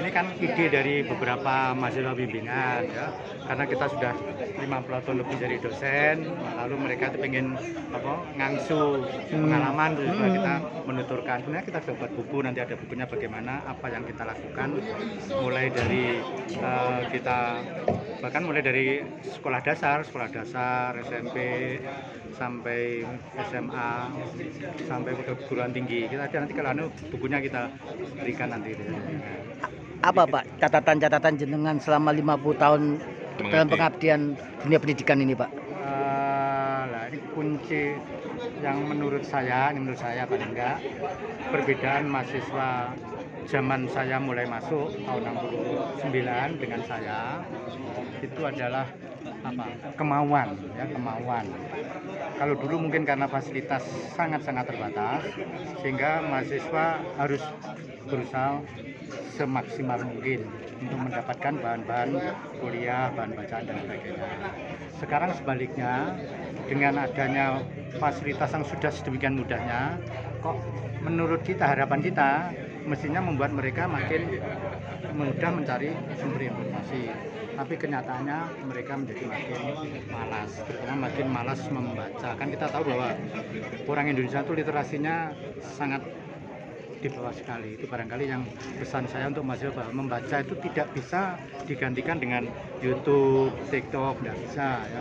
Ini kan ide dari beberapa mahasiswa bimbingan ya, karena kita sudah 50 tahun lebih jadi dosen, lalu mereka itu pengen ngangsu pengalaman, terus kita menuturkan. Sebenarnya kita sudah buat buku, nanti ada bukunya bagaimana apa yang kita lakukan, mulai dari mulai dari sekolah dasar, SMP sampai SMA sampai perguruan tinggi. Kita nanti kalau bukunya kita berikan nanti. Apa Pak catatan-catatan jenengan selama 50 tahun dalam pengabdian dunia pendidikan ini Pak? Ini kunci yang menurut saya paling enggak, perbedaan mahasiswa zaman saya mulai masuk tahun 69 dengan saya itu adalah kemauan. Kalau dulu mungkin karena fasilitas sangat-sangat terbatas sehingga mahasiswa harus berusaha semaksimal mungkin untuk mendapatkan bahan-bahan kuliah, bahan bacaan dan sebagainya. Sekarang sebaliknya, dengan adanya fasilitas yang sudah sedemikian mudahnya, kok menurut kita, harapan kita mestinya membuat mereka makin mudah mencari sumber informasi. Tapi kenyataannya mereka menjadi makin malas, terutama makin malas membaca. Kan kita tahu bahwa orang Indonesia itu literasinya sangat di bawah sekali. Itu barangkali yang pesan saya untuk mahasiswa bahwa membaca itu tidak bisa digantikan dengan YouTube, TikTok, tidak bisa ya.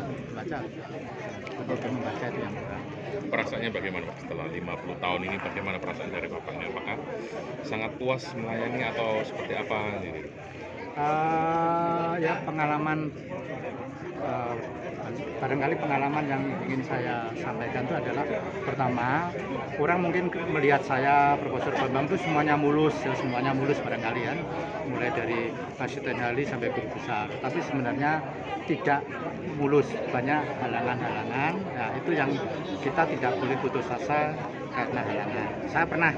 Membaca itu yang kurang. Perasaannya bagaimana Pak setelah 50 tahun ini, bagaimana perasaan dari Bapaknya? Apakah sangat puas melayani atau seperti apa ini? Pengalaman barangkali pengalaman yang ingin saya sampaikan itu adalah, pertama, orang mungkin melihat saya Profesor Bambang itu semuanya mulus barangkali ya, mulai dari asisten ahli sampai guru besar, tapi sebenarnya tidak mulus, banyak halangan-halangan. Nah, itu yang kita tidak boleh putus asa karena halangan. Saya pernah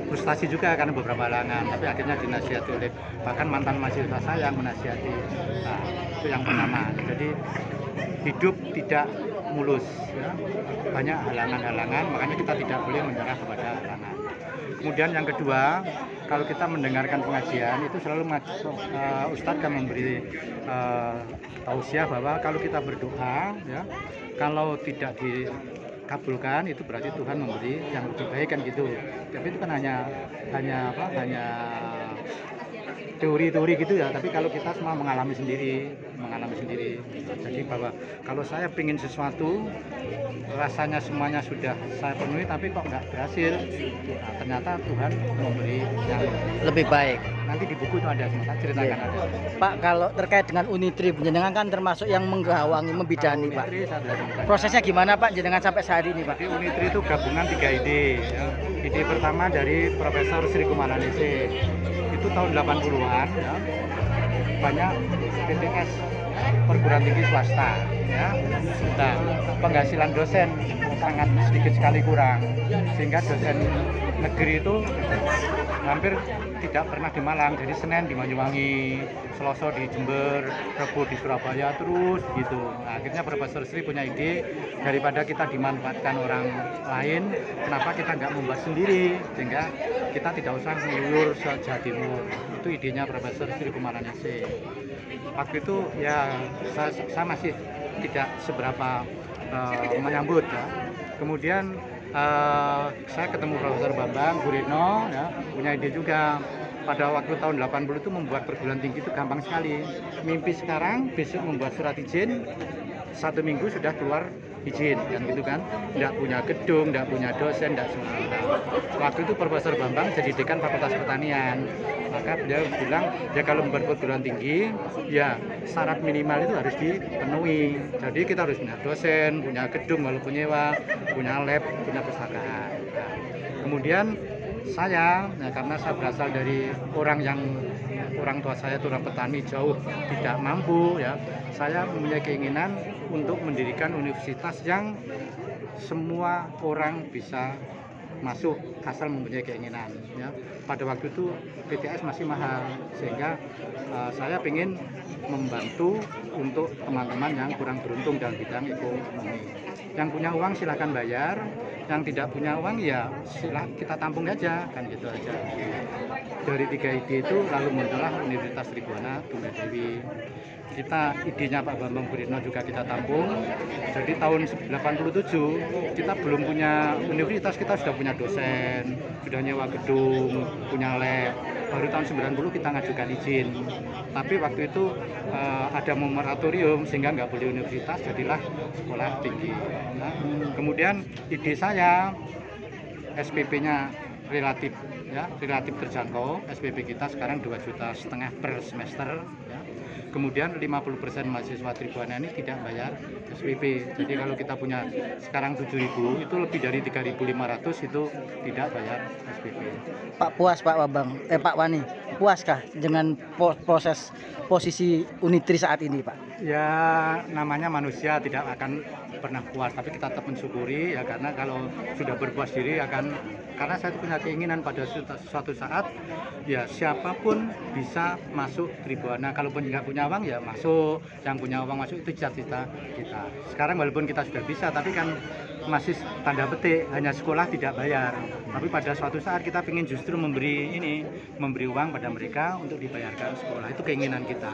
frustasi juga karena beberapa halangan, tapi akhirnya dinasihati oleh bahkan mantan mahasiswa saya yang menasihati. Nah, itu yang pertama. Jadi hidup tidak mulus ya. Banyak halangan-halangan, makanya kita tidak boleh menyerah kepada halangan. Kemudian yang kedua, kalau kita mendengarkan pengajian itu selalu Ustadz kan memberi tausiah bahwa kalau kita berdoa ya, kalau tidak dikabulkan itu berarti Tuhan memberi yang lebih baik kan gitu. Tapi itu kan hanya teori-teori gitu ya, tapi kalau kita semua mengalami sendiri. Jadi bahwa kalau saya ingin sesuatu, rasanya semuanya sudah saya penuhi, tapi kok nggak berhasil, nah, ternyata Tuhan memberi yang lebih baik. Nanti di buku itu ada, saya ceritakan ada. Pak, kalau terkait dengan Unitri, jenengan kan termasuk yang menggawangi, membidani Pak. Prosesnya gimana Pak, jenengan sampai saat ini Pak? Di Unitri itu gabungan 3 ide. Ya. Ide pertama dari Profesor Sri Kumalanese. Itu tahun 80-an ya, banyak PTS perguruan tinggi swasta ya. Nah, penghasilan dosen sangat sedikit sekali kurang, sehingga dosen negeri itu hampir tidak pernah di Malang. Jadi Senin di Banyuwangi, Selasa di Jember, Rabu di Surabaya, terus gitu. Nah, akhirnya Profesor Sri punya ide, daripada kita dimanfaatkan orang lain, kenapa kita nggak membuat sendiri, sehingga kita tidak usah ngelulur ke Jawa Timur. Itu idenya Profesor Sri Kumalanese. Waktu itu ya saya masih tidak seberapa menyambut ya. Kemudian saya ketemu Profesor Bambang, Bu Retno ya, punya ide juga. Pada waktu tahun 80 itu membuat perguruan tinggi itu gampang sekali. Mimpi sekarang, besok membuat surat izin, 1 minggu sudah keluar izin, kan gitu kan. Nggak punya gedung, nggak punya dosen, nggak semua. Waktu itu Profesor Bambang jadi dekan Fakultas Pertanian. Maka dia bilang, ya kalau membuat perguruan tinggi, ya syarat minimal itu harus dipenuhi. Jadi kita harus punya dosen, punya gedung walaupun nyewa, punya lab, punya perpustakaan. Nah, kemudian saya, karena saya berasal dari orang tua saya itu orang petani, jauh tidak mampu ya, saya mempunyai keinginan untuk mendirikan universitas yang semua orang bisa masuk asal mempunyai keinginan ya. Pada waktu itu PTS masih mahal, sehingga saya ingin membantu untuk teman-teman yang kurang beruntung dalam bidang ekonomi. Yang punya uang silahkan bayar, yang tidak punya uang ya silahkan kita tampung aja, kan gitu aja. Dari 3 ide itu lalu muncullah Universitas Tribhuwana Tunggal Dewi. Kita idenya Pak Bambang Guritno juga kita tampung. Jadi tahun 87 kita belum punya universitas, kita sudah punya dosen, sudah nyewa gedung, punya lab. Baru tahun 90 kita ngajukan izin. Tapi waktu itu ada moratorium sehingga nggak boleh universitas, jadilah sekolah tinggi. Nah, kemudian ide saya SPP-nya relatif terjangkau. SPP kita sekarang 2,5 juta per semester ya. Kemudian 50% mahasiswa Tribhuwana ini tidak bayar SPP. Jadi kalau kita punya sekarang 7.000, itu lebih dari 3.500 itu tidak bayar SPP. Pak puas Pak Bambang, Pak Wani, puaskah dengan proses posisi Unitri saat ini Pak? Ya namanya manusia tidak akan pernah puas, tapi kita tetap mensyukuri ya, karena kalau sudah berpuas diri karena saya punya keinginan pada suatu saat ya siapapun bisa masuk Tribhuwana. Kalaupun nggak punya uang ya masuk, yang punya uang masuk, itu cita-cita kita. Sekarang walaupun kita sudah bisa, tapi kan masih tanda petik, hanya sekolah tidak bayar. Tapi pada suatu saat kita ingin justru memberi uang pada mereka untuk dibayarkan sekolah. Itu keinginan kita.